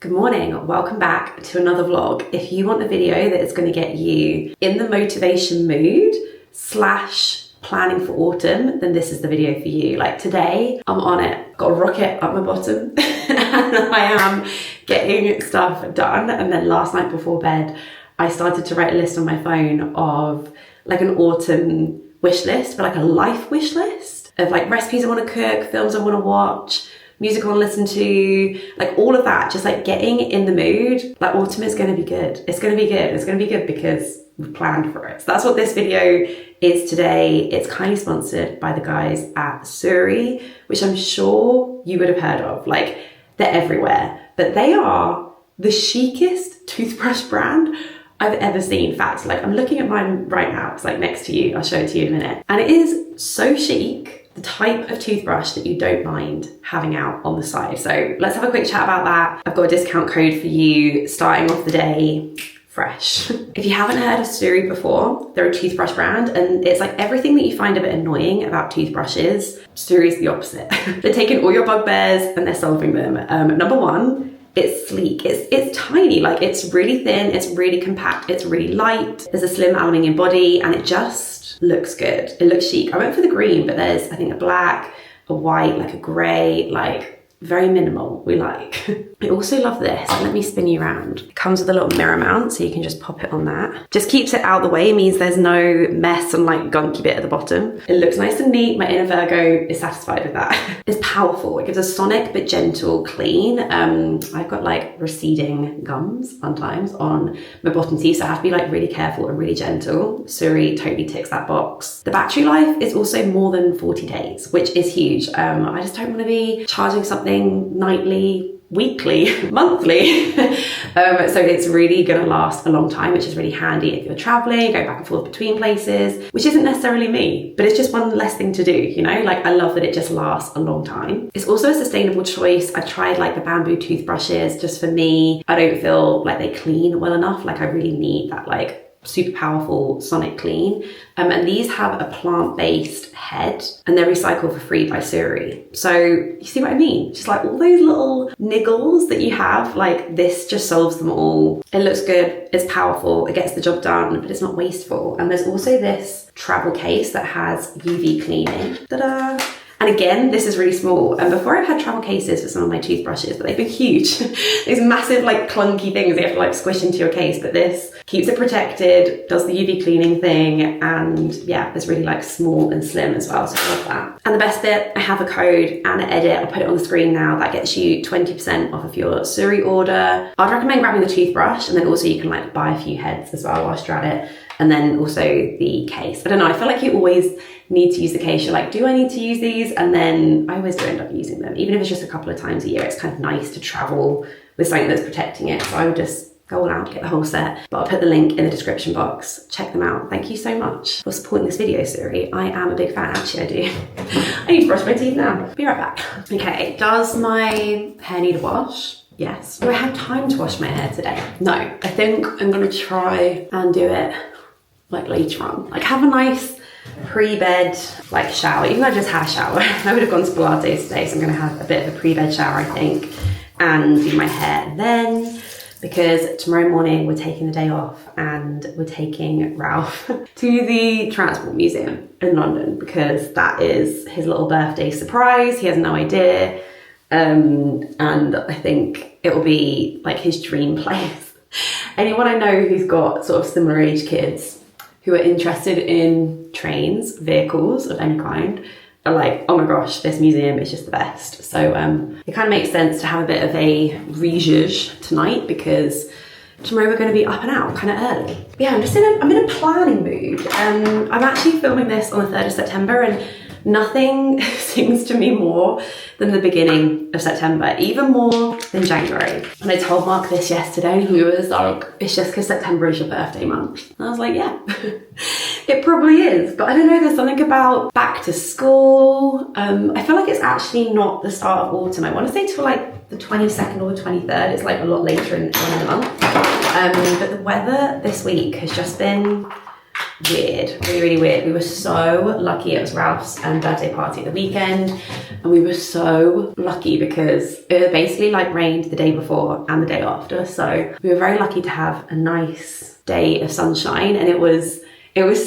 Good morning, welcome back to another vlog. If you want a video that is going to get you in the motivation mood / planning for autumn, then this is the video for you. Like today, I'm on it. Got a rocket up my bottom and I am getting stuff done. And then last night before bed, I started to write a list on my phone of like an autumn wish list, but like a life wish list of like recipes I want to cook, films I want to watch, music I want to listen to, like all of that, just like getting in the mood. Like autumn is going to be good. It's going to be good. It's going to be good because we've planned for it. So that's what this video is today. It's kindly sponsored by the guys at SURI, which I'm sure you would have heard of. Like they're everywhere, but they are the chicest toothbrush brand I've ever seen. In fact, like I'm looking at mine right now. It's like next to you. I'll show it to you in a minute. And it is so chic. The type of toothbrush that you don't mind having out on the side. So let's have a quick chat about that. I've got a discount code for you starting off the day fresh. If you haven't heard of SURI before, they're a toothbrush brand and it's like everything that you find a bit annoying about toothbrushes, SURI's the opposite. They're taking all your bugbears and they're solving them. Number one, it's sleek, it's tiny, like it's really thin, it's really compact, it's really light. There's a slim aluminium body and it just looks good. It looks chic. I went for the green, but there's I think a black, a white, like a gray, like very minimal, we like. I also love this. Let me spin you around. It comes with a little mirror mount, so you can just pop it on that. Just keeps it out of the way, means there's no mess and like gunky bit at the bottom. It looks nice and neat. My inner Virgo is satisfied with that. It's powerful. It gives a sonic but gentle clean. I've got like receding gums sometimes on my bottom teeth, so I have to be like really careful and really gentle. SURI totally ticks that box. The battery life is also more than 40 days, which is huge. I just don't want to be charging something nightly, weekly, monthly. So it's really gonna last a long time, which is really handy if you're traveling, go back and forth between places, which isn't necessarily me, but it's just one less thing to do, you know? Like I love that it just lasts a long time. It's also a sustainable choice. I tried like the bamboo toothbrushes. Just for me, I don't feel like they clean well enough. Like I really need that like super powerful sonic clean. And these have a plant-based head and they're recycled for free by SURI. So you see what I mean? Just like all those little niggles that you have, like this just solves them all. It looks good, it's powerful, it gets the job done, but it's not wasteful. And there's also this travel case that has UV cleaning. Ta-da! And again, this is really small. And before I've had travel cases for some of my toothbrushes, but they've been huge. These massive like clunky things you have to like squish into your case, but this keeps it protected, does the UV cleaning thing, and yeah, it's really like small and slim as well, so I love that. And the best bit, I have a code and an edit, I'll put it on the screen now, that gets you 20% off of your SURI order. I'd recommend grabbing the toothbrush, and then also you can like buy a few heads as well whilst you're at it. And then also the case. I don't know, I feel like you always need to use the case. You're like, do I need to use these? And then I always do end up using them. Even if it's just a couple of times a year, it's kind of nice to travel with something that's protecting it. So I would just go all out, get the whole set. But I'll put the link in the description box. Check them out. Thank you so much for supporting this video, SURI. I am a big fan, actually I do. I need to brush my teeth now. Be right back. Okay, does my hair need a wash? Yes. Do I have time to wash my hair today? No. I think I'm gonna try and do it like later on. Like have a nice pre-bed like shower, even though I just had a shower. I would have gone to Pilates today, so I'm gonna have a bit of a pre-bed shower, I think, and do my hair then, because tomorrow morning we're taking the day off and we're taking Ralph to the Transport Museum in London because that is his little birthday surprise. He has no idea. And I think it will be like his dream place. Anyone I know who's got sort of similar age kids who are interested in trains, vehicles of any kind, are like, oh my gosh, this museum is just the best. So it kind of makes sense to have a bit of a rezhuzh tonight because tomorrow we're going to be up and out kind of early. But yeah, I'm in a planning mood. I'm actually filming this on the 3rd of September and nothing sings to me more than the beginning of September, even more than January. And I told Mark this yesterday and he was like, it's just because September is your birthday month. And I was like, yeah, it probably is. But I don't know, there's something about back to school. I feel like it's actually not the start of autumn. I want to say till like the 22nd or the 23rd. It's like a lot later in the month. But the weather this week has just been weird, really, really weird. We were so lucky. It was Ralph's birthday party at the weekend, and we were so lucky because it basically like rained the day before and the day after. So we were very lucky to have a nice day of sunshine, and it was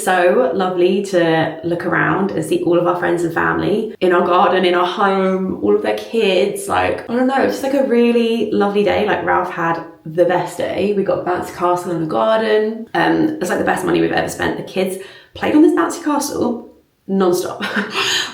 so lovely to look around and see all of our friends and family in our garden, in our home, all of their kids. Like, I don't know, it's just like a really lovely day. Like, Ralph had the best day. We got a bouncy castle in the garden. It's like the best money we've ever spent. The kids played on this bouncy castle non-stop.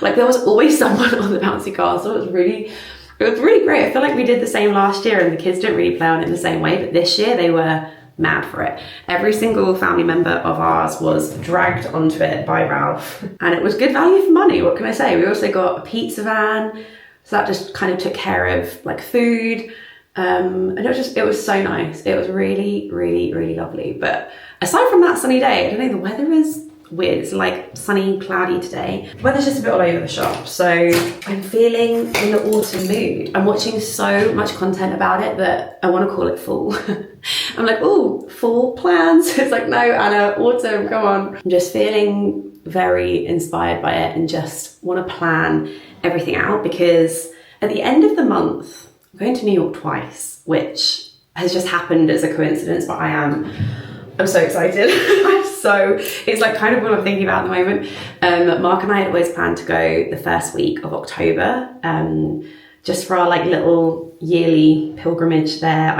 Like, there was always someone on the bouncy castle. It was really great. I feel like we did the same last year and the kids didn't really play on it in the same way, but this year they were mad for it. Every single family member of ours was dragged onto it by Ralph, and it was good value for money. What can I say? We also got a pizza van, so that just kind of took care of like food, and it was so nice. It was really, really, really lovely. But aside from that sunny day, I don't know, the weather is weird. It's like sunny, cloudy today. The weather's just a bit all over the shop, so I'm feeling in the autumn mood. I'm watching so much content about it that I want to call it fall. I'm like, oh, fall plans. It's like, no, Anna, autumn, come on. I'm just feeling very inspired by it and just want to plan everything out, because at the end of the month, I'm going to New York twice, which has just happened as a coincidence, but I'm so excited. It's like kind of what I'm thinking about at the moment. Mark and I had always planned to go the first week of October, just for our like little yearly pilgrimage there.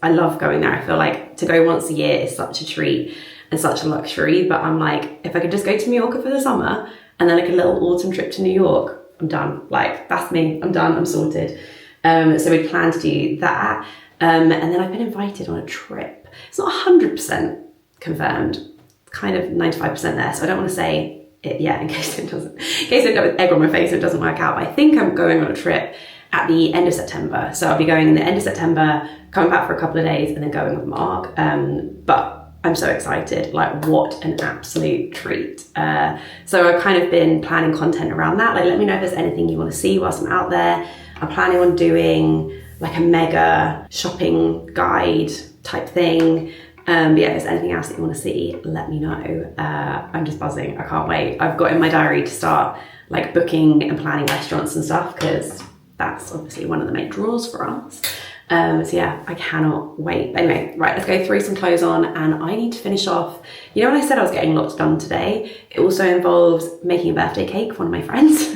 I love going there. I feel like to go once a year is such a treat and such a luxury, but I'm like, if I could just go to Mallorca for the summer and then like a little autumn trip to New York, I'm done. Like, that's me. I'm done. I'm sorted. So we planned to do that. And then I've been invited on a trip. It's not 100% confirmed, kind of 95% there. So I don't want to say it yet in case I end up with egg on my face and it doesn't work out. But I think I'm going on a trip at the end of September. So I'll be going in the end of September, coming back for a couple of days and then going with Mark. But I'm so excited, like what an absolute treat. So I've kind of been planning content around that. Like, let me know if there's anything you want to see whilst I'm out there. I'm planning on doing like a mega shopping guide type thing. But yeah, if there's anything else that you want to see, let me know. I'm just buzzing. I can't wait. I've got in my diary to start like booking and planning restaurants and stuff, because that's obviously one of the main draws for us. So yeah, I cannot wait. But anyway, right, let's go throw some clothes on, and I need to finish off. You know when I said I was getting lots done today? It also involves making a birthday cake for one of my friends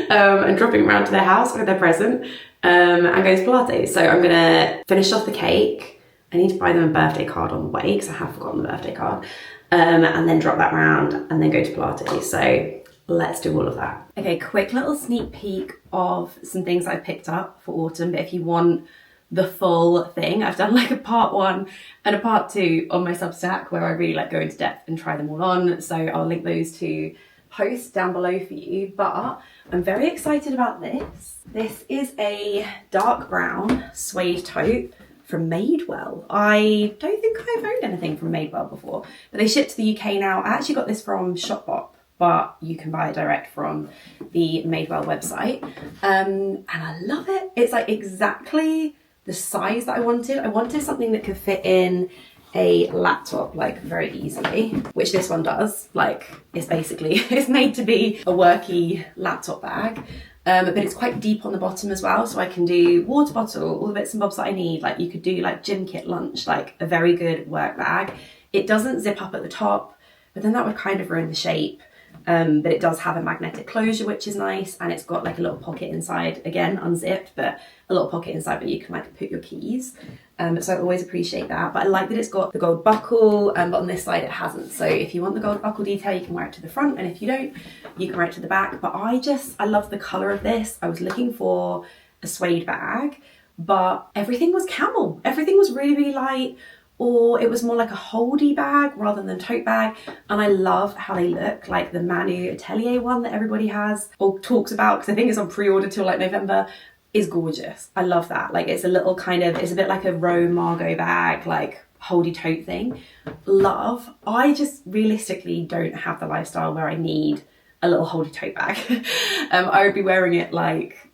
and dropping around to their house with their present and going to Pilates. So I'm gonna finish off the cake. I need to buy them a birthday card on the way because I have forgotten the birthday card, and then drop that round and then go to Pilates. So let's do all of that. Okay, quick little sneak peek of some things I picked up for autumn, but if you want the full thing, I've done like a part 1 and a part 2 on my Substack where I really like go into depth and try them all on. So I'll link those two posts down below for you, but I'm very excited about this. This is a dark brown suede tote from Madewell. I don't think I've owned anything from Madewell before, but they ship to the UK now. I actually got this from Shopbop, but you can buy it direct from the Madewell website. And I love it. It's like exactly the size that I wanted. I wanted something that could fit in a laptop like very easily, which this one does. Like, it's basically, it's made to be a worky laptop bag. But it's quite deep on the bottom as well, so I can do water bottle, all the bits and bobs that I need. Like, you could do like gym kit lunch, like a very good work bag. It doesn't zip up at the top, but then that would kind of ruin the shape. But it does have a magnetic closure, which is nice, and it's got like a little pocket inside, again unzipped, but a little pocket inside where you can like put your keys. So I always appreciate that. But I like that it's got the gold buckle, but on this side it hasn't. So if you want the gold buckle detail, you can wear it to the front, and if you don't, you can wear it to the back. But I love the colour of this. I was looking for a suede bag, but everything was camel. Everything was really, really light, or it was more like a holdy bag rather than tote bag. And I love how they look, like the Manu Atelier one that everybody has or talks about, because I think it's on pre-order till like November, is gorgeous. I love that. Like, it's a little kind of, it's a bit like a Roe Margot bag, like holdy tote thing. Love. I just realistically don't have the lifestyle where I need a little holdy tote bag. I would be wearing it like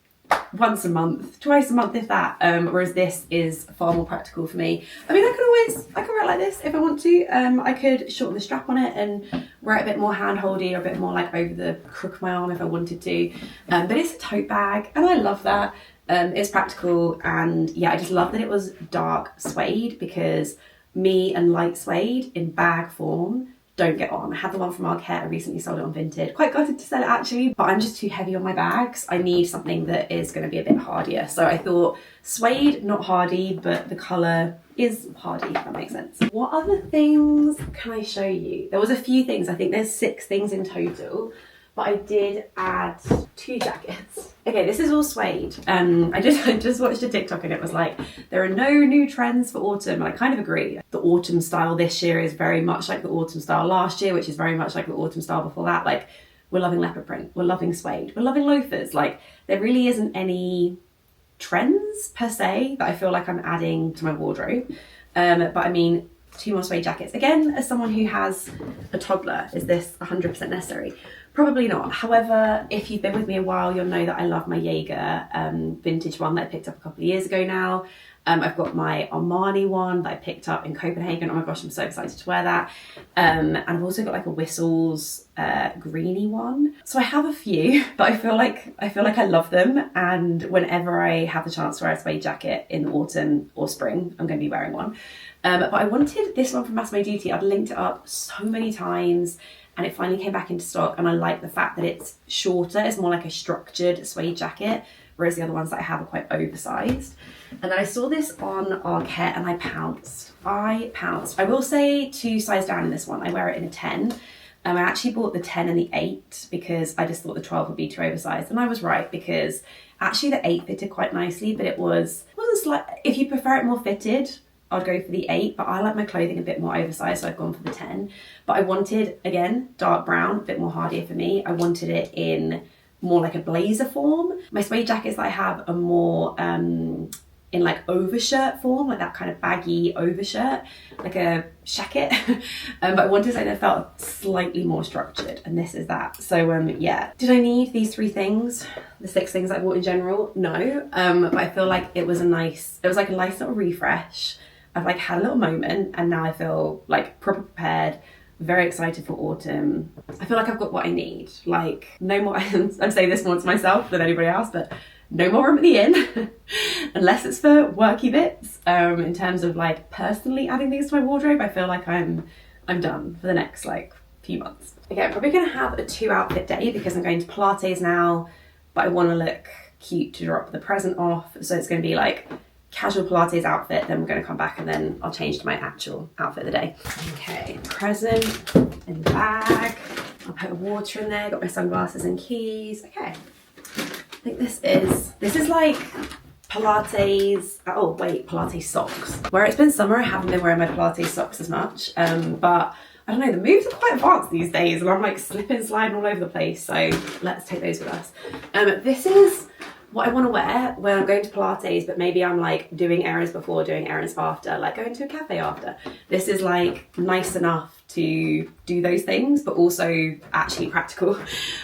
once a month, twice a month if that, whereas this is far more practical for me. I mean, I can wear it like this if I want to. I could shorten the strap on it and wear it a bit more hand-holdy or a bit more like over the crook of my arm if I wanted to. But it's a tote bag and I love that. It's practical, and yeah, I just love that it was dark suede, because me and light suede in bag form don't get on. I had the one from Arquette, I recently sold it on Vinted. Quite gutted to sell it actually, but I'm just too heavy on my bags. I need something that is going to be a bit hardier. So I thought suede, not hardy, but the colour is hardy, if that makes sense. What other things can I show you? There was a few things. I think there's 6 things in total, but I did add 2 jackets. Okay, this is all suede. I just watched a TikTok and it was like, there are no new trends for autumn, and I kind of agree. The autumn style this year is very much like the autumn style last year, which is very much like the autumn style before that. Like, we're loving leopard print, we're loving suede, we're loving loafers. Like, there really isn't any trends per se that I feel like I'm adding to my wardrobe. But I mean, 2 more suede jackets. Again, as someone who has a toddler, is this 100% necessary? Probably not. However, if you've been with me a while, you'll know that I love my Jaeger vintage one that I picked up a couple of years ago now. I've got my Armani one that I picked up in Copenhagen. Oh my gosh, I'm so excited to wear that. And I've also got like a Whistles greeny one. So I have a few, but I feel like I love them. And whenever I have the chance to wear a suede jacket in autumn or spring, I'm going to be wearing one. But I wanted this one from Massimo Dutti. I'd linked it up so many times, and it finally came back into stock, and I like the fact that it's shorter. It's more like a structured suede jacket, whereas the other ones that I have are quite oversized. And then I saw this on Arquette and I pounced. I will say 2 size down in this one. I wear it in a 10. I actually bought the 10 and the 8 because I just thought the 12 would be too oversized. And I was right, because actually the 8 fitted quite nicely, but it wasn't like, if you prefer it more fitted, I'd go for the 8, but I like my clothing a bit more oversized, so I've gone for the 10. But I wanted, again, dark brown, a bit more hardier for me. I wanted it in more like a blazer form. My suede jackets that I have are more in like overshirt form, like that kind of baggy overshirt, like a shacket. But I wanted something that felt slightly more structured, and this is that. So yeah. Did I need these 3 things? The 6 things I bought in general? No. But I feel like it was like a nice little refresh. I've like had a little moment, and now I feel like proper prepared, very excited for autumn. I feel like I've got what I need. Like, no more, I'm saying this more to myself than anybody else, but no more room at the inn, unless it's for worky bits. In terms of like personally adding things to my wardrobe, I feel like I'm done for the next like few months. Okay, I'm probably gonna have a 2 outfit day because I'm going to Pilates now, but I wanna look cute to drop the present off. So it's gonna be like casual Pilates outfit, then we're going to come back and then I'll change to my actual outfit of the day. Okay, present in the bag. I'll put water in there, got my sunglasses and keys. Okay, I think this is like Pilates, oh wait, Pilates socks. Where it's been summer, I haven't been wearing my Pilates socks as much, but I don't know, the moves are quite advanced these days and I'm like slipping, sliding all over the place, so let's take those with us. This is what I want to wear when I'm going to Pilates, but maybe I'm like doing errands before, doing errands after, like going to a cafe after. This is like nice enough to do those things, but also actually practical.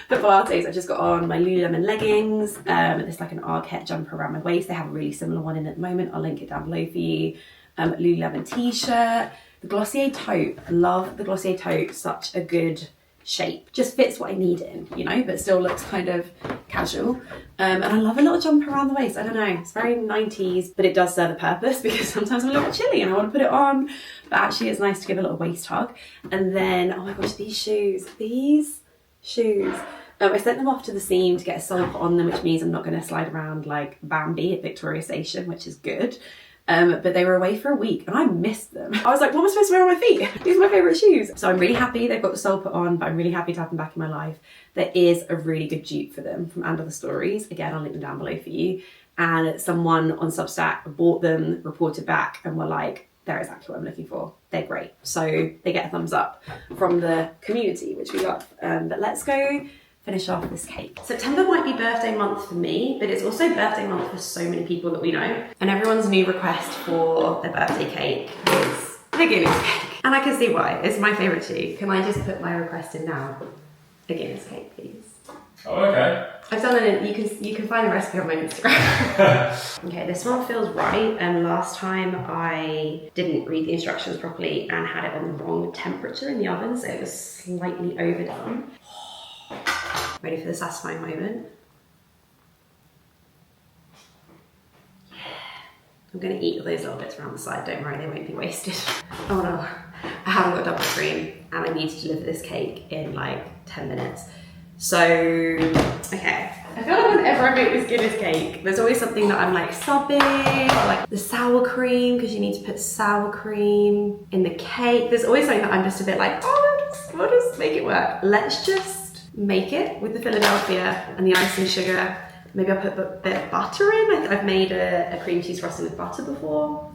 For Pilates, I've just got on my Lululemon leggings. There's like an Arquette jumper around my waist. They have a really similar one in at the moment. I'll link it down below for you. Lululemon t-shirt. The Glossier tote. Love the Glossier tote. Such a good shape. Just fits what I need in, you know, but still looks kind of casual. And I love a little jumper around the waist. I don't know, it's very 90s, but it does serve a purpose because sometimes I'm a little chilly and I want to put it on, but actually it's nice to give a little waist hug. And then, oh my gosh, these shoes. I sent them off to the seam to get a sole put on them, which means I'm not going to slide around like Bambi at Victoria Station, which is good. But they were away for a week and I missed them. I was like, what am I supposed to wear on my feet? These are my favourite shoes. So I'm really happy they've got the sole put on, but I'm really happy to have them back in my life. There is a really good dupe for them from And Other Stories. Again, I'll link them down below for you. And someone on Substack bought them, reported back and were like, they're exactly what I'm looking for. They're great. So they get a thumbs up from the community, which we love. But let's go finish off this cake. September might be birthday month for me, but it's also birthday month for so many people that we know. And everyone's new request for their birthday cake is a Guinness cake. And I can see why, it's my favorite too. Can I just put my request in now? A Guinness cake, please. Oh, okay. I've done it. You can find the recipe on my Instagram. Okay, this one feels right. And last time I didn't read the instructions properly and had it on the wrong temperature in the oven, so it was slightly overdone. Ready for the satisfying moment? Yeah. I'm gonna eat all those little bits around the side. Don't worry, they won't be wasted. Oh no, I haven't got double cream, and I need to deliver this cake in like 10 minutes. So, okay. I feel like whenever I make this Guinness cake, there's always something that I'm like subbing, or like the sour cream, because you need to put sour cream in the cake. There's always something that I'm just a bit like, oh, we'll just make it work. Let's just make it with the Philadelphia and the icing sugar. Maybe I'll put a bit of butter in. I think I've made a cream cheese frosting with butter before.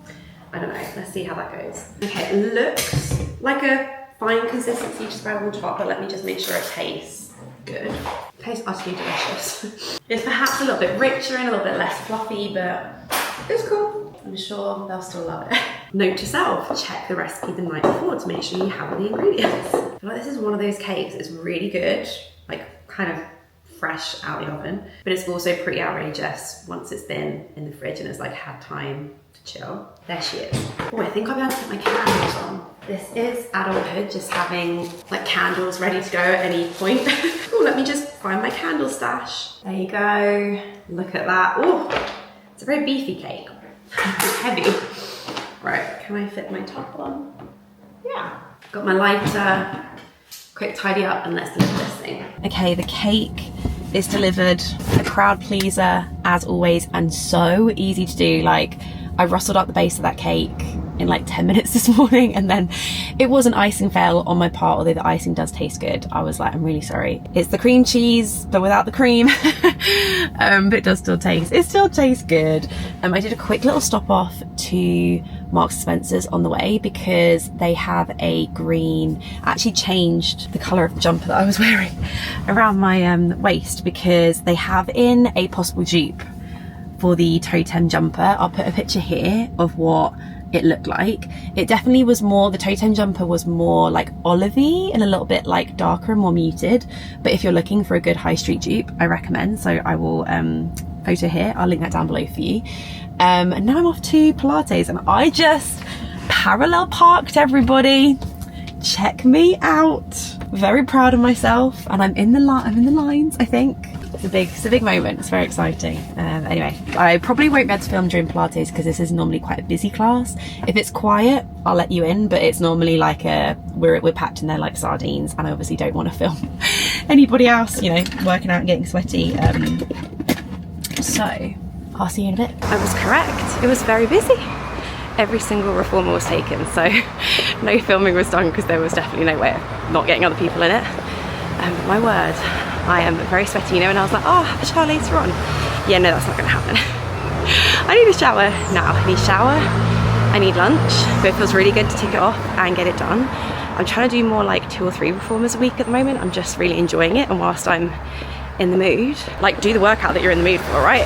I don't know, let's see how that goes. Okay, it looks like a fine consistency to spread on top, but let me just make sure it tastes good. It tastes utterly delicious. It's perhaps a little bit richer and a little bit less fluffy, but it's cool. I'm sure they'll still love it. Note to self, check the recipe the night before to make sure you have all the ingredients. I feel like this is one of those cakes that's really good, like kind of fresh out the oven, but it's also pretty outrageous once it's been in the fridge and it's like had time to chill. There she is. Oh, I think I'll be able to put my candles on. This is adulthood, just having like candles ready to go at any point. Oh, let me just find my candle stash. There you go. Look at that. Oh, it's a very beefy cake. It's heavy. Right, can I fit my top on? Yeah. Got my lighter. Quick tidy up and let's deliver this thing. Okay, the cake is delivered. A crowd pleaser as always, and so easy to do. Like, I rustled up the base of that cake in like 10 minutes this morning, and then it was an icing fail on my part, although the icing does taste good. I was like, I'm really sorry. It's the cream cheese, but without the cream. But it still tastes good. I did a quick little stop off to Marks and Spencer's on the way because they have a green, actually changed the colour of the jumper that I was wearing around my waist, because they have in a possible dupe for the totem jumper. I'll put a picture here of what it looked like. It definitely was more, the totem jumper was more like olivey and a little bit like darker and more muted, but if you're looking for a good high street dupe, I recommend. So I will photo here, I'll link that down below for you. And now I'm off to Pilates, and I just parallel parked, everybody. Check me out. Very proud of myself, and I'm in the lines, I think. It's a big moment. It's very exciting. Anyway, I probably won't be able to film during Pilates because this is normally quite a busy class. If it's quiet, I'll let you in, but it's normally like we're packed in there like sardines, and I obviously don't want to film anybody else, you know, working out and getting sweaty. So I'll see you in a bit. I was correct. It was very busy. Every single reformer was taken, so no filming was done because there was definitely no way of not getting other people in it. My word, I am very sweaty, you know, and I was like, oh, I'll have a shower later on. Yeah, no, that's not gonna happen. I need a shower now. I need a shower, I need lunch, but it feels really good to tick it off and get it done. I'm trying to do more like 2 or 3 reformers a week at the moment. I'm just really enjoying it, and whilst I'm in the mood, like, do the workout that you're in the mood for, right?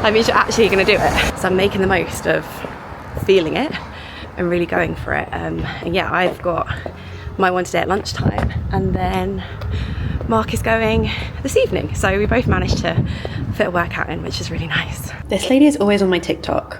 That means you're actually gonna do it. So I'm making the most of feeling it and really going for it. And yeah, I've got my one today at lunchtime, and then Mark is going this evening, so we both managed to fit a workout in, which is really nice. This lady is always on my TikTok,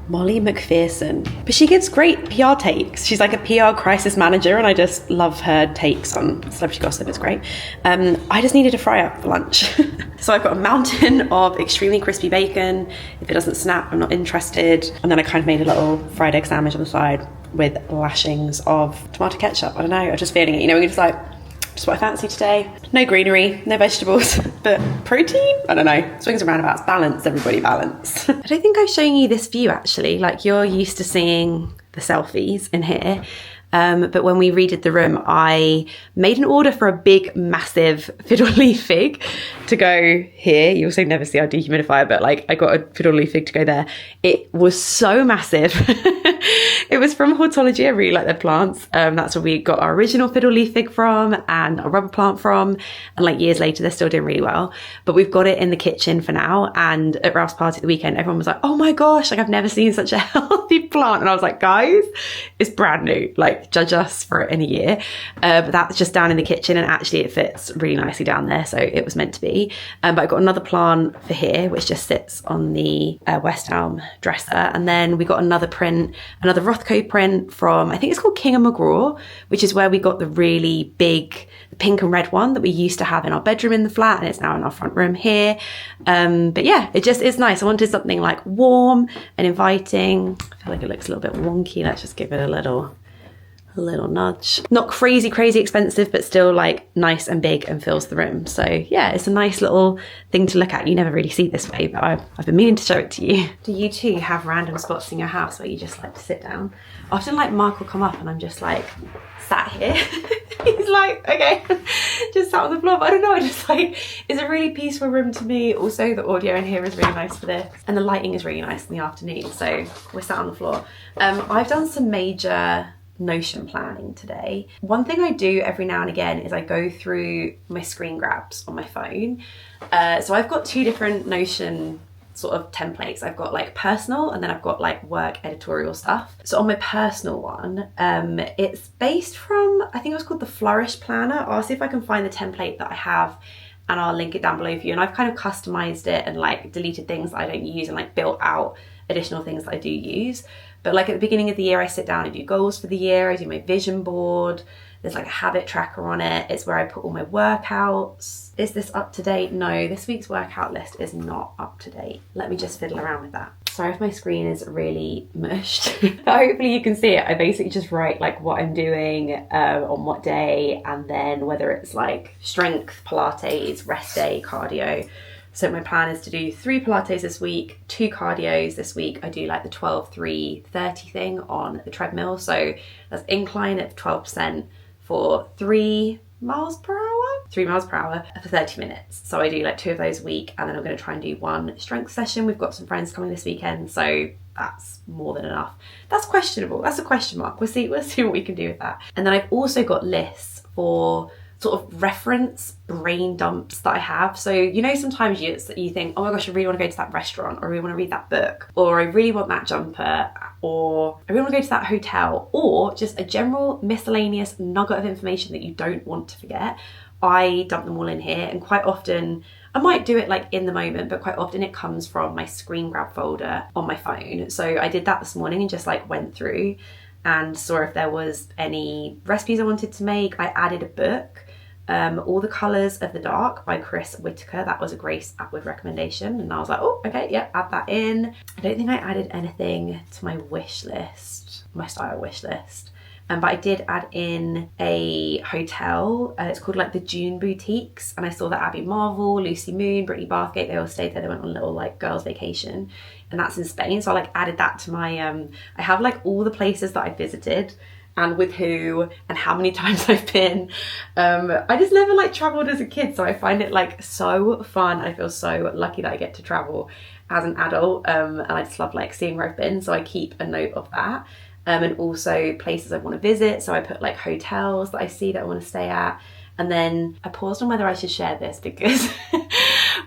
Molly McPherson, but she gives great PR takes. She's like a PR crisis manager, and I just love her takes on celebrity gossip. It's great. I just needed to fry up for lunch. So I've got a mountain of extremely crispy bacon. If it doesn't snap, I'm not interested. And then I kind of made a little fried egg sandwich on the side with lashings of tomato ketchup. I don't know, I'm just feeling it, you know, we're just like, just what I fancy today. No greenery, no vegetables, but protein? I don't know, swings and roundabouts, balance, everybody, balance. I don't think I've shown you this view actually, like you're used to seeing the selfies in here. But when we redid the room, I made an order for a big, massive fiddle leaf fig to go here. You also never see our dehumidifier, but like I got a fiddle leaf fig to go there. It was so massive. It was from Hortology. I really like their plants. That's where we got our original fiddle leaf fig from and our rubber plant from. And like years later, they're still doing really well. But we've got it in the kitchen for now. And at Ralph's party at the weekend, everyone was like, oh my gosh, like I've never seen such a healthy plant. And I was like, guys, it's brand new. Like like judge us for it in a year. But that's just down in the kitchen, and actually it fits really nicely down there, so it was meant to be. But I've got another plant for here, which just sits on the West Elm dresser. And then we got another print, another Rothko print from, I think it's called King and McGraw, which is where we got the really big, the pink and red one that we used to have in our bedroom in the flat, and it's now in our front room here. But yeah, it just is nice. I wanted something like warm and inviting. I feel like it looks a little bit wonky. Let's just give it a little nudge. Not crazy expensive, but still like nice and big and fills the room. So yeah, it's a nice little thing to look at. You never really see it this way, but I've been meaning to show it to you. Do you too have random spots in your house where you just like to sit down? Often like Mark will come up and I'm just like sat here. He's like, okay, just sat on the floor. But I don't know, I just like, it's a really peaceful room to me. Also the audio in here is really nice for this, and the lighting is really nice in the afternoon, so we're sat on the floor. I've done some major Notion planning today. One thing I do every now and again is I go through my screen grabs on my phone. So I've got two different Notion sort of templates. I've got like personal, and then I've got like work editorial stuff. So on my personal one, it's based from, I think it was called the Flourish Planner. I'll see if I can find the template that I have and I'll link it down below for you. And I've kind of customized it and like deleted things that I don't use and like built out additional things that I do use. But like at the beginning of the year, I sit down and do goals for the year. I do my vision board. There's like a habit tracker on it. It's where I put all my workouts. Is this up to date? No, this week's workout list is not up to date. Let me just fiddle around with that. Sorry if my screen is really mushed. Hopefully you can see it. I basically just write like what I'm doing on what day, and then whether it's like strength, Pilates, rest day, cardio. So my plan is to do 3 Pilates this week, 2 cardios this week. I do like the 12-3-30 thing on the treadmill. So that's incline at 12% for 3 miles per hour? 3 miles per hour for 30 minutes. So I do like 2 of those a week, and then I'm going to try and do 1 strength session. We've got some friends coming this weekend, so that's more than enough. That's questionable. That's a question mark. We'll see what we can do with that. And then I've also got lists for sort of reference brain dumps that I have. So, you know, sometimes you think, oh my gosh, I really want to go to that restaurant, or I really want to read that book, or I really want that jumper, or I really want to go to that hotel, or just a general miscellaneous nugget of information that you don't want to forget. I dump them all in here, and quite often, I might do it like in the moment, but quite often it comes from my screen grab folder on my phone. So I did that this morning and just like went through and saw if there was any recipes I wanted to make. I added a book, All the Colours of the Dark by Chris Whitaker. That was a Grace Atwood recommendation, and I was like, oh, okay, yeah, add that in. I don't think I added anything to my wish list, my style wish list. But I did add in a hotel. It's called like the June Boutiques, and I saw that Abby Marvel, Lucy Moon, Brittany Bathgate, they all stayed there. They went on a little like girls' vacation, and that's in Spain. So I like added that to my, I have like all the places that I visited and with who and how many times I've been. I just never like traveled as a kid, so I find it like so fun. I feel so lucky that I get to travel as an adult, and I just love like seeing where I've been, so I keep a note of that. And also places I want to visit, so I put like hotels that I see that I want to stay at. And then I paused on whether I should share this because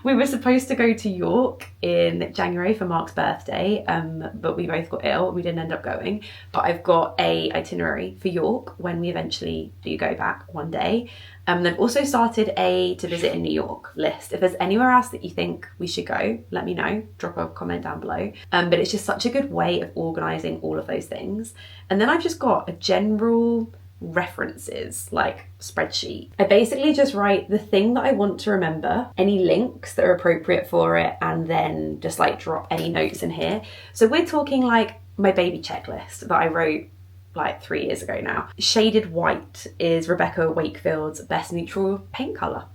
we were supposed to go to York in January for Mark's birthday, but we both got ill and we didn't end up going. But I've got a itinerary for York when we eventually do go back one day. And then also started a to visit in New York list. If there's anywhere else that you think we should go, let me know. Drop a comment down below. But it's just such a good way of organising all of those things. And then I've just got a general references like spreadsheet. I basically just write the thing that I want to remember, any links that are appropriate for it, and then just like drop any notes in here. So we're talking like my baby checklist that I wrote like 3 years ago now. Shaded white is Rebecca Wakefield's best neutral paint colour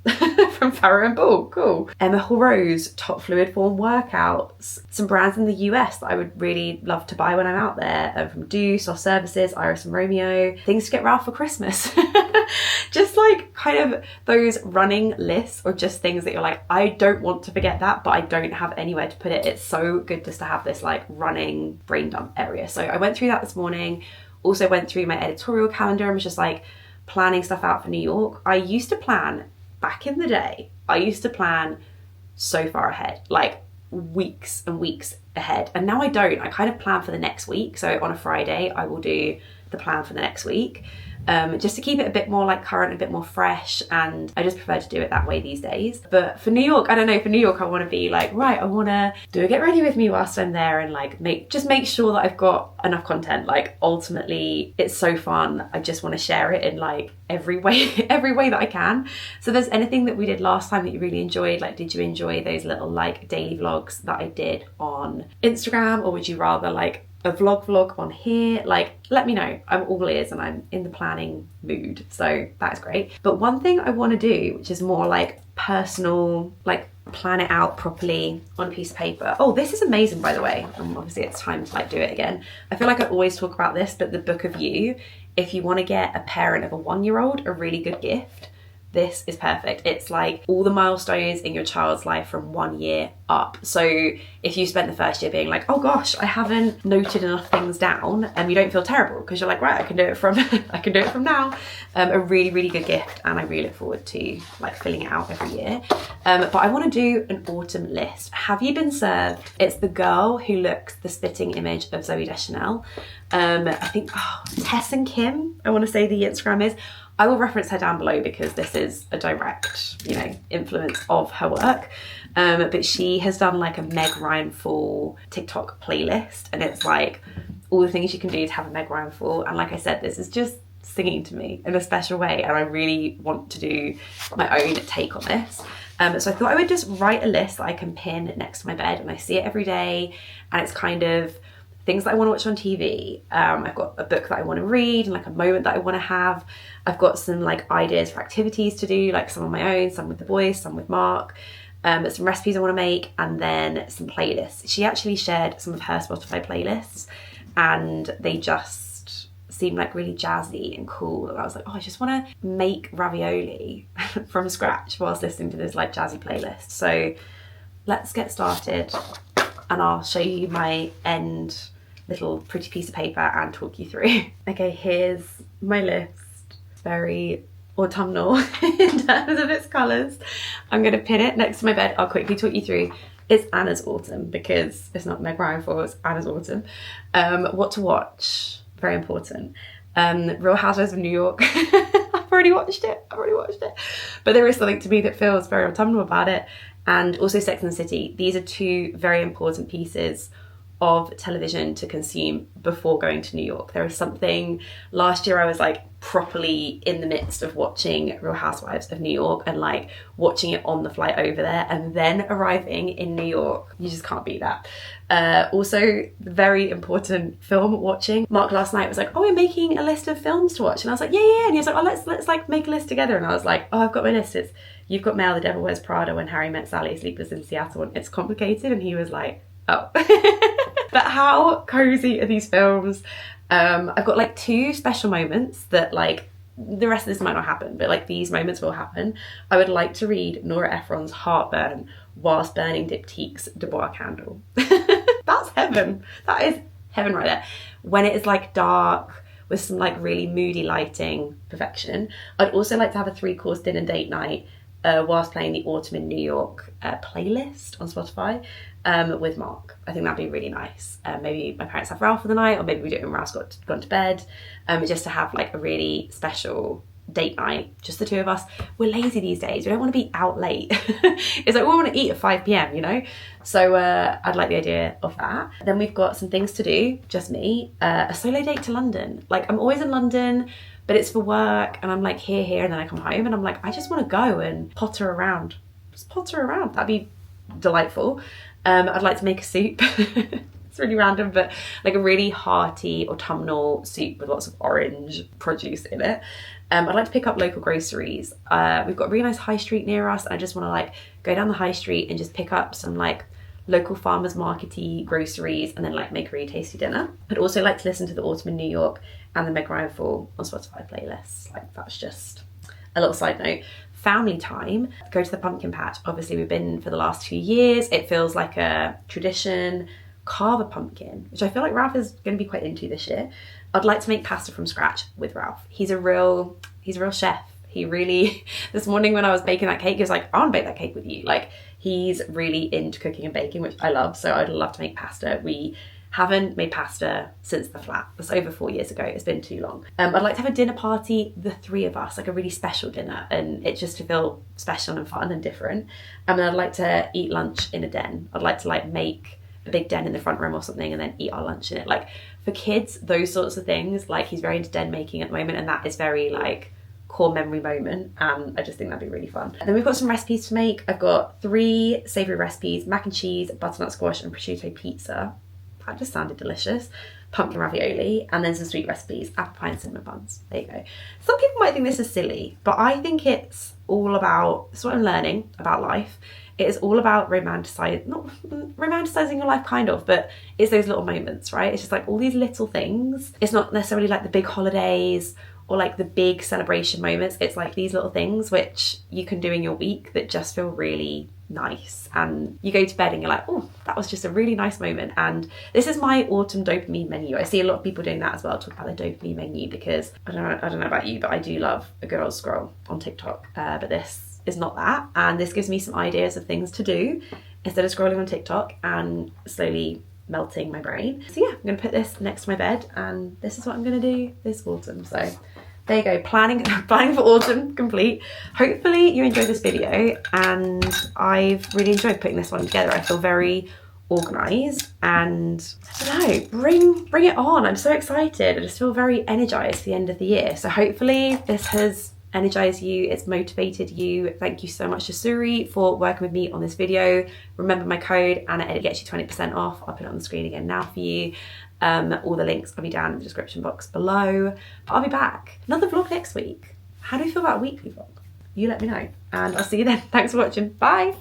from Farrow and Ball. Cool. Emma Horow's top fluid form workouts. Some brands in the US that I would really love to buy when I'm out there, from Do, Soft Services, Iris and Romeo. Things to get Ralph for Christmas. Just like kind of those running lists, or just things that you're like, I don't want to forget that, but I don't have anywhere to put it. It's so good just to have this like running brain dump area. So I went through that this morning. Also went through my editorial calendar and was just like planning stuff out for New York. I used to plan, back in the day, I used to plan so far ahead, like weeks and weeks ahead. And now I don't. I kind of plan for the next week. So on a Friday, I will do the plan for the next week. Just to keep it a bit more like current, a bit more fresh, and I just prefer to do it that way these days. But for New York, I don't know, for New York I want to be like, right, I want to do a get ready with me whilst I'm there, and like make sure that I've got enough content. Like ultimately it's so fun, I just want to share it in like every way that I can. So if there's anything that we did last time that you really enjoyed, like did you enjoy those little like daily vlogs that I did on Instagram, or would you rather like a vlog on here? Like let me know. I'm all ears and I'm in the planning mood, so that's great. But one thing I want to do, which is more like personal, like plan it out properly on a piece of paper. Oh, this is amazing, by the way. Obviously it's time to like do it again. I feel like I always talk about this, but the Book of You, if you want to get a parent of a 1-year-old a really good gift, this is perfect. It's like all the milestones in your child's life from 1 year up. So if you spent the first year being like, oh gosh, I haven't noted enough things down, and you don't feel terrible because you're like, right, I can do it from I can do it from now. A really, really good gift, and I really look forward to like filling it out every year. But I want to do an autumn list. Have you been served? It's the girl who looks the spitting image of Zooey Deschanel. I think, Tess and Kim, I want to say the Instagram is. I will reference her down below because this is a direct, you know, influence of her work. But she has done like a Meg Ryan Fall TikTok playlist, and it's like all the things you can do to have a Meg Ryan Fall. And like I said, this is just singing to me in a special way, and I really want to do my own take on this. So I thought I would just write a list that I can pin next to my bed, and I see it every day, and it's kind of things that I want to watch on TV. I've got a book that I want to read and like a moment that I want to have. I've got some like ideas for activities to do, like some on my own, some with the boys, some with Mark, some recipes I want to make, and then some playlists. She actually shared some of her Spotify playlists, and they just seem like really jazzy and cool. And I was like, oh, I just want to make ravioli from scratch whilst listening to this like jazzy playlist. So let's get started, and I'll show you my end little pretty piece of paper and talk you through. Okay, here's my list. It's very autumnal in terms of its colours. I'm going to pin it next to my bed. I'll quickly talk you through. It's Anna's autumn because it's not Meg Ryan Fall, it's Anna's autumn. What to watch, very important. Real Housewives of New York. I've already watched it. But there is something to me that feels very autumnal about it. And also Sex and the City. These are two very important pieces of television to consume before going to New York. There is something, last year I was like properly in the midst of watching Real Housewives of New York and like watching it on the flight over there, and then arriving in New York. You just can't beat that. Also, very important film watching. Mark last night was like, oh, we're making a list of films to watch. And I was like, yeah. And he was like, oh, let's like make a list together. And I was like, oh, I've got my list. It's You've Got Mail, The Devil Wears Prada, When Harry Met Sally, Sleepless in Seattle, and It's Complicated. And he was like, oh. But how cozy are these films? I've got like 2 special moments that like, the rest of this might not happen, but like these moments will happen. I would like to read Nora Ephron's Heartburn whilst burning Diptyque's De Bois candle. That's heaven. That is heaven right there. When it is like dark with some like really moody lighting, perfection. I'd also like to have a 3-course dinner date night whilst playing the Autumn in New York playlist on Spotify with Mark. I think that'd be really nice. Maybe my parents have Ralph for the night, or maybe we do it when Ralph's gone to bed, just to have like a really special date night, just the 2 of us. We're lazy these days. We don't want to be out late. It's like we want to eat at 5 p.m, you know? So I'd like the idea of that. Then we've got some things to do, just me. A solo date to London. Like I'm always in London, but it's for work, and I'm like here, and then I come home and I'm like, I just want to go and potter around. Just potter around. That'd be delightful. I'd like to make a soup. It's really random, but like a really hearty autumnal soup with lots of orange produce in it. I'd like to pick up local groceries. We've got a really nice high street near us, and I just want to like go down the high street and just pick up some like local farmers market-y groceries, and then like make a really tasty dinner. I'd also like to listen to the Autumn in New York and the Meg Ryan Fall on Spotify playlists. Like that's just a little side note. Family time, go to the pumpkin patch. Obviously we've been for the last 2 years. It feels like a tradition. Carve a pumpkin, which I feel like Ralph is going to be quite into this year. I'd like to make pasta from scratch with Ralph. He's a real chef. He really, this morning when I was baking that cake, he was like, I want to bake that cake with you. Like He's really into cooking and baking, which I love, so I'd love to make pasta. We haven't made pasta since the flat. That's over 4 years ago. It's been too long. I'd like to have a dinner party, the three of us, like a really special dinner, and it just to feel special and fun and different. And then I'd like to eat lunch in a den. I'd like to like make a big den in the front room or something and then eat our lunch in it. Like for kids, those sorts of things, like he's very into den making at the moment, and that is very like core memory moment, and I just think that'd be really fun. And then we've got some recipes to make. I've got 3 savoury recipes: mac and cheese, butternut squash and prosciutto pizza. That just sounded delicious. Pumpkin ravioli, and then some sweet recipes: apple pie and cinnamon buns. There you go. Some people might think this is silly, but I think it's all about, it's what I'm learning about life. It is all about not romanticizing your life, kind of, but it's those little moments, right? It's just like all these little things. It's not necessarily like the big holidays or like the big celebration moments. It's like these little things which you can do in your week that just feel really nice, and you go to bed and you're like, oh, that was just a really nice moment. And this is my autumn dopamine menu. I see a lot of people doing that as well, talk about their dopamine menu, because I don't know about you, but I do love a good old scroll on TikTok, but this is not that, and this gives me some ideas of things to do instead of scrolling on TikTok and slowly melting my brain. So yeah, I'm gonna put this next to my bed, and this is what I'm gonna do this autumn. So there you go, planning for autumn complete. Hopefully you enjoyed this video, and I've really enjoyed putting this one together. I feel very organised, and I don't know, bring it on. I'm so excited. I just feel very energised for the end of the year. So hopefully this has energized you, it's motivated you. Thank you so much to SURI for working with me on this video. Remember my code, ANNA gets you 20% off. I'll put it on the screen again now for you. All the links will be down in the description box below. But I'll be back. Another vlog next week. How do you feel about a weekly vlog? You let me know, and I'll see you then. Thanks for watching. Bye.